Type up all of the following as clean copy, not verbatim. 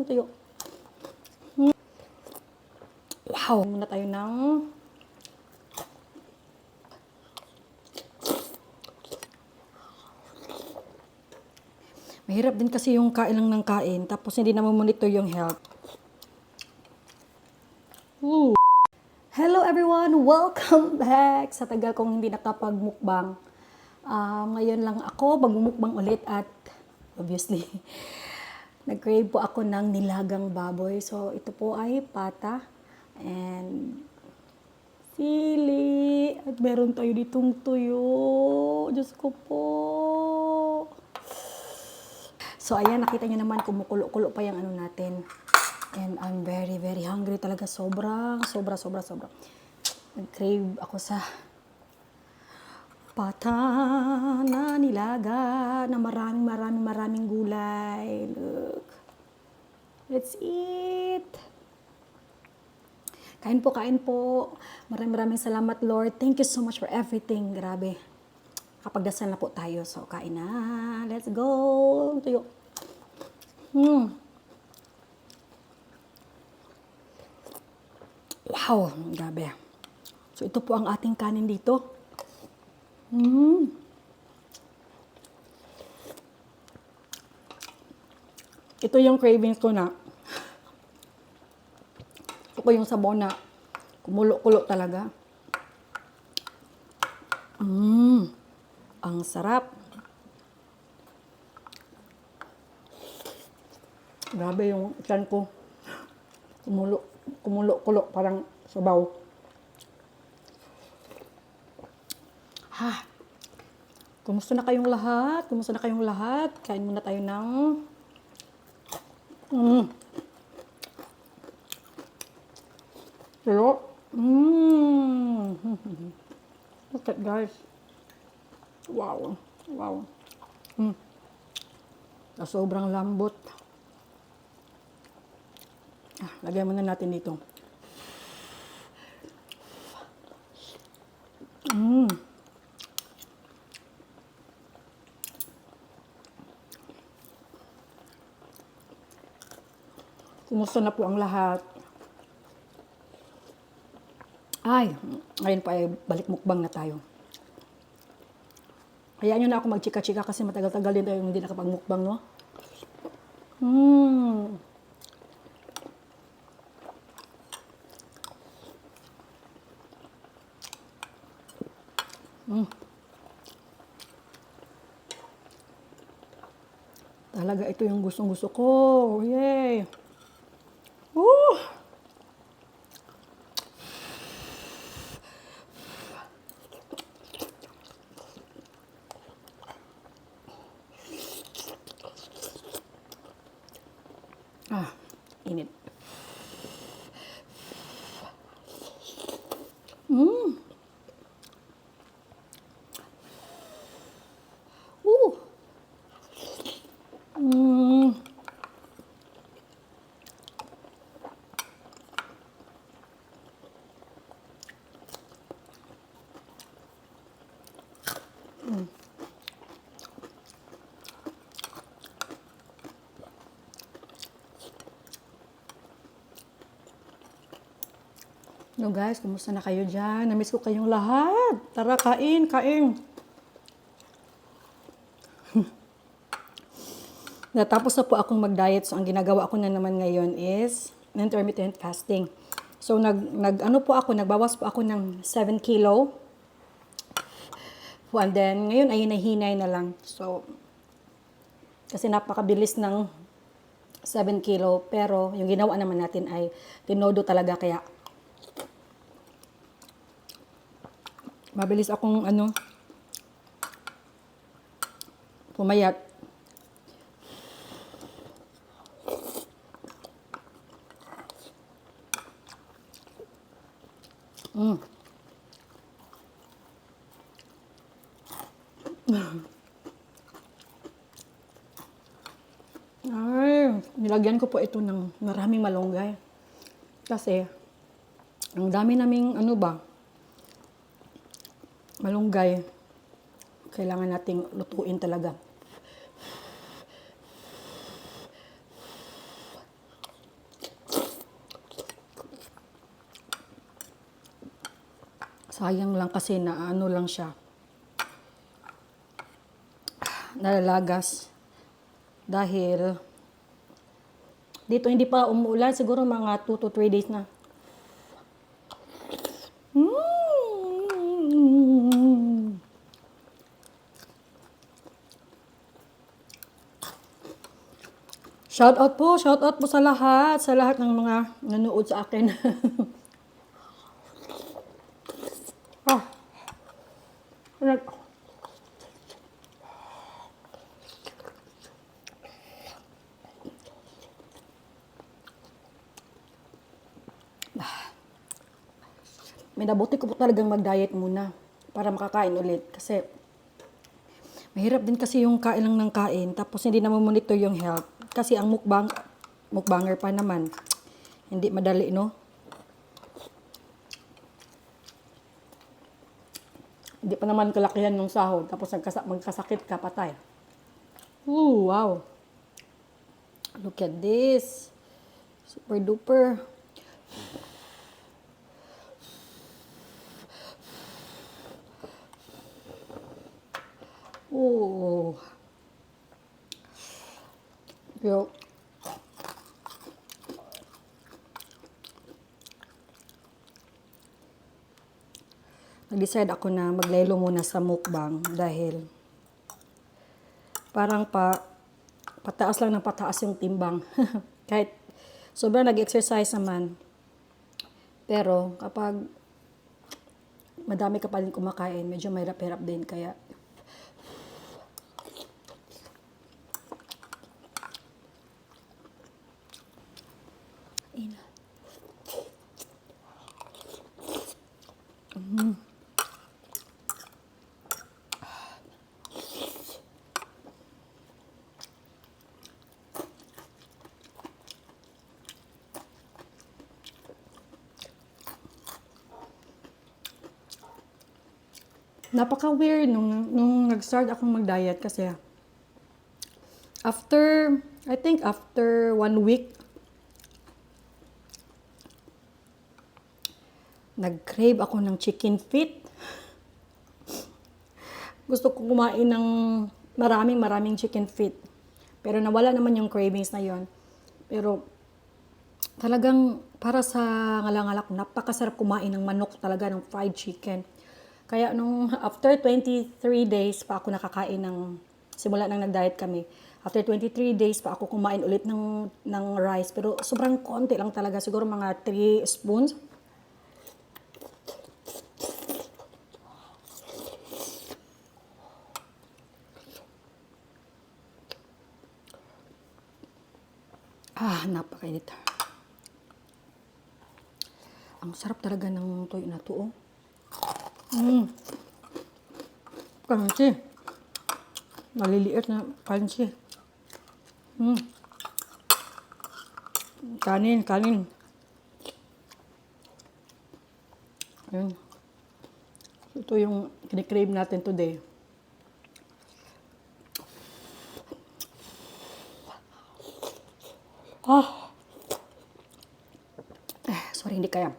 tuyo. Wow! Muna tayo ng mahirap din kasi yung kain lang ng kain, tapos hindi na monitor yung health. Ooh. Hello everyone! Welcome back! Sa tagal kong hindi nakapagmukbang. Ngayon lang ako magmumukbang ulit at obviously, nag-crave po ako ng nilagang baboy. So, ito po ay pata and sili. At meron tayo ditong tuyo. Diyos ko po. So, ayan, nakita nyo naman, kumukulo-kulo pa yung ano natin. And I'm very, very hungry talaga. Sobra. Nag-crave ako sa pata na nilaga na maraming gulay. Look. Let's eat. Kain po. Maraming salamat, Lord. Thank you so much for everything. Grabe. Kapagdasal na po tayo. So, kain na. Let's go. Tuyo. Wow, grabe. So, ito po ang ating kanin dito. Ito yung cravings ko na. Ito ko yung sabaw na kumulo-kulo talaga. Ang sarap. Grabe yung ikan ko. Kumulo-kulo, parang sabaw. Kumusta na kayong lahat? Kain muna tayo ng tuyo. Look at guys. Wow. Sobrang lambot. Lagyan muna natin dito. Kumusta na po ang lahat? Ngayon pa ay balik mukbang na tayo. Hayaan nyo na ako magchika-chika kasi matagal-tagal din tayo hindi nakapag-mukbang, no? Talaga ito yung gustong-gusto ko. Yay! Woo! Init. No guys, kumusta na kayo dyan? Namiss ko kayong lahat. Tara, kain. Natapos na po akong mag-diet. So, ang ginagawa ko na naman ngayon is intermittent fasting. So, nagbawas po ako ng 7 kilo. And then, ngayon ay hinahinay na lang. So, kasi napakabilis ng 7 kilo. Pero, yung ginawa naman natin ay tinodo talaga. Kaya, mabilis akong pumayat. Nilagyan ko po ito ng maraming malunggay. Kasi, ang dami naming malunggay. Kailangan nating lutuin talaga. Sayang lang kasi na ano lang siya, nalalagas. Dahil dito hindi pa umuulan, siguro mga 2 to 3 days na. Mm. Shout out po sa lahat ng mga nanood sa akin. ah, minabuti ko po talagang mag-diet muna para makakain ulit. Kasi mahirap din kasi yung kain lang ng kain tapos hindi na monitor yung health. Kasi ang mukbanger pa naman, hindi madali, no? Hindi pa naman kalakihan ng sahod tapos magkasakit ka, patay. Ooh, wow. Look at this. Super duper. Oh. Yo. Nag-decide ako na maglaylo muna sa mukbang dahil parang pataas lang ng pataas yung timbang. Kahit sobrang nag-exercise naman. Pero kapag madami ka pa rin kumakain, medyo mahirap-hirap din. Kaya napaka-weird nung nag-start akong mag-diet kasi I think after 1 week, nag-crave ako ng chicken feet. Gusto ko kumain ng maraming chicken feet. Pero nawala naman yung cravings na yon. Pero talagang para sa ngalangalak, napakasarap kumain ng manok talaga, ng fried chicken. Kaya nung after 23 days pa ako nakakain simula nang nag-diet kami. After 23 days pa ako kumain ulit ng rice. Pero sobrang konti lang talaga, siguro mga 3 spoons. Napakainit. Ang sarap talaga ng toyo na to, oh. Crunchy. Maliliit na crunchy. Kanin. Ayun. Ito yung kinikrave natin today. Sorry, hindi kaya.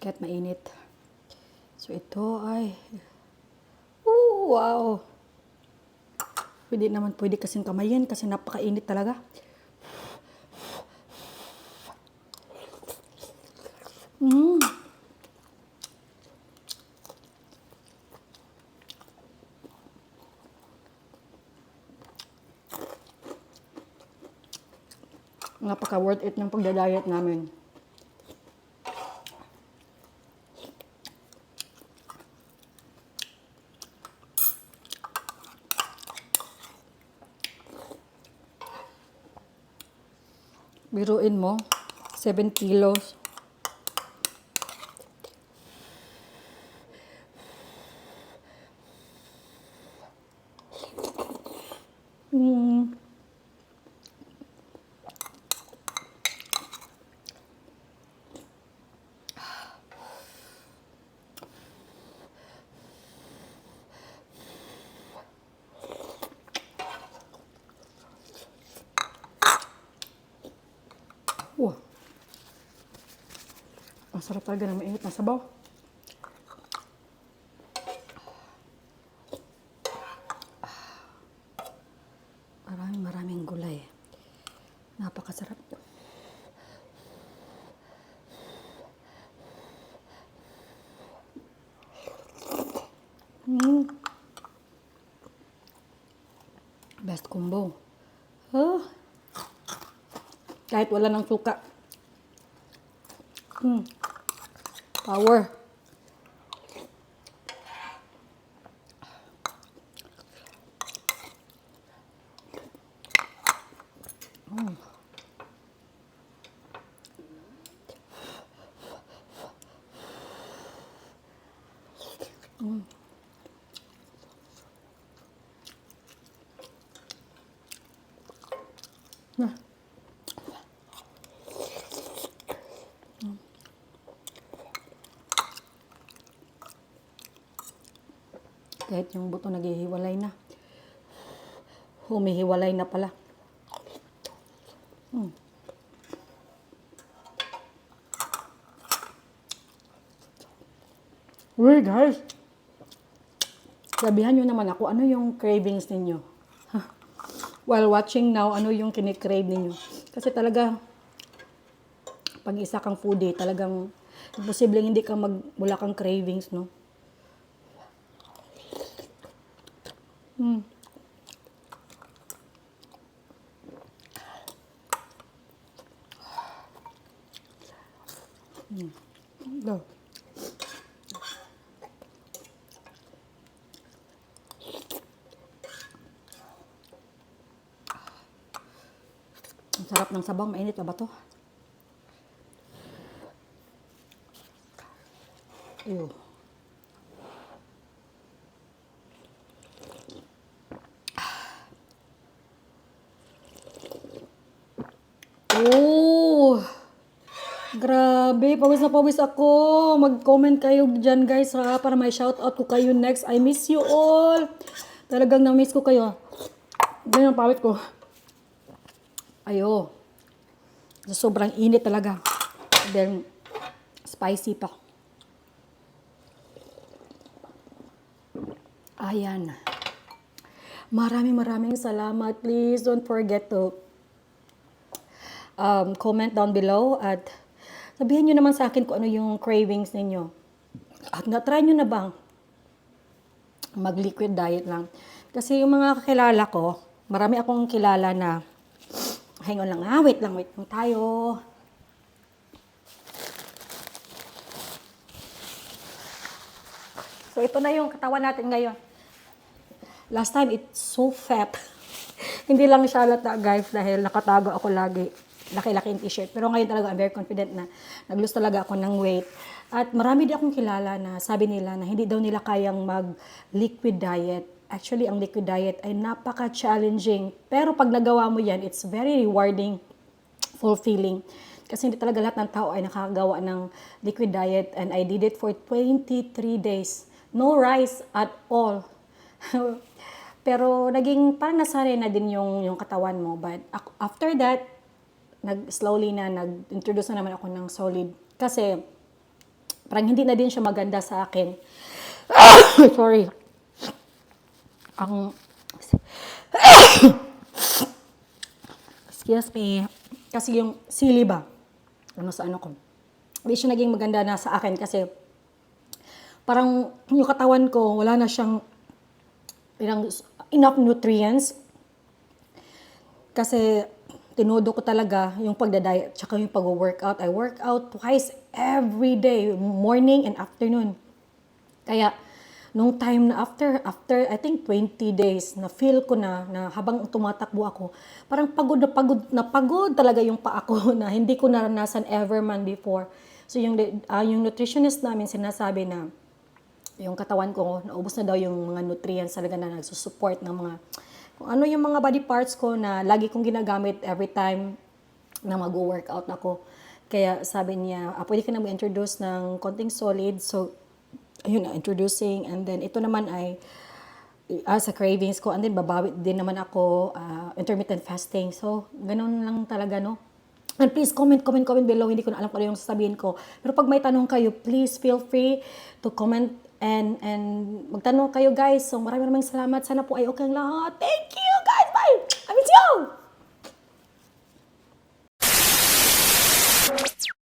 Kahit mainit. So, ito ay... wow! Pwede kasing kamayin kasi napakainit talaga. Napaka worth it ng pagda-diet namin. Biruin mo, 7 kilos. Masarap talaga ng mainit na sabaw. Maraming gulay. Napakasarap. Best combo. Oh. Kahit wala ng suka. Power. Na. Kahit yung buto naghihiwalay na. Humihiwalay na pala. Uy, guys. Sabihan nyo naman ako, ano yung cravings ninyo? While watching now, ano yung kinikrave ninyo? Kasi talaga, pag isa kang foodie, talagang imposibleng hindi ka wala kang cravings, no? No. Ang sarap ng sabaw, mainit pa ba to? Ew. Oh! Grabe, pawis na pawis ako. Mag-comment kayo dyan guys ha, para may shoutout ko kayo next. I miss you all. Talagang na-miss ko kayo. Ganyan ang pawis ko. Ayo. Sobrang init talaga. Then, spicy pa. Ayan. Maraming salamat. Please don't forget to comment down below at sabihin nyo naman sa akin kung ano yung cravings ninyo. At na-try nyo na bang mag-liquid diet lang? Kasi yung mga kakilala ko, marami akong kilala na hang on lang ha, wait lang tayo. So ito na yung katawan natin ngayon. Last time, it's so fat. Hindi lang siya halata guys dahil nakatago ako lagi. Laki-laki yung t-shirt. Pero ngayon talaga, I'm very confident na nag-lose talaga ako ng weight. At marami din akong kilala na sabi nila na hindi daw nila kayang mag-liquid diet. Actually, ang liquid diet ay napaka-challenging. Pero pag nagawa mo yan, it's very rewarding, fulfilling. Kasi hindi talaga lahat ng tao ay nakakagawa ng liquid diet. And I did it for 23 days. No rice at all. Pero naging parang nasanay na din yung katawan mo. But after that, slowly na nag-introduce na naman ako ng solid. Kasi parang hindi na din siya maganda sa akin. Sorry. Excuse me. Kasi yung sili ba? Hindi siya naging maganda na sa akin kasi parang yung katawan ko, wala na siyang enough nutrients. Kasi tinodo ko talaga yung pagda-diet tsaka yung pag-workout. I work out twice every day, morning and afternoon. Kaya, nung time na after I think 20 days, na feel ko na habang tumatakbo ako, parang pagod talaga yung paa ko na hindi ko naranasan ever man before. So yung nutritionist namin sinasabi na yung katawan ko, naubos na daw yung mga nutrients talaga na nagsusupport ng mga kung ano yung mga body parts ko na lagi kong ginagamit every time na mag-workout ako. Kaya sabi niya, pwede ka na mag-introduce ng konting solid. So, ayun na, introducing. And then, ito naman ay sa cravings ko. And then, babawi din naman ako intermittent fasting. So, ganun lang talaga, no? And please comment below. Hindi ko na alam kung ano yung sasabihin ko. Pero pag may tanong kayo, please feel free to comment and magtanong kayo guys. So maraming salamat. Sana po ay okay ang lahat. Thank you guys. Bye. I miss you.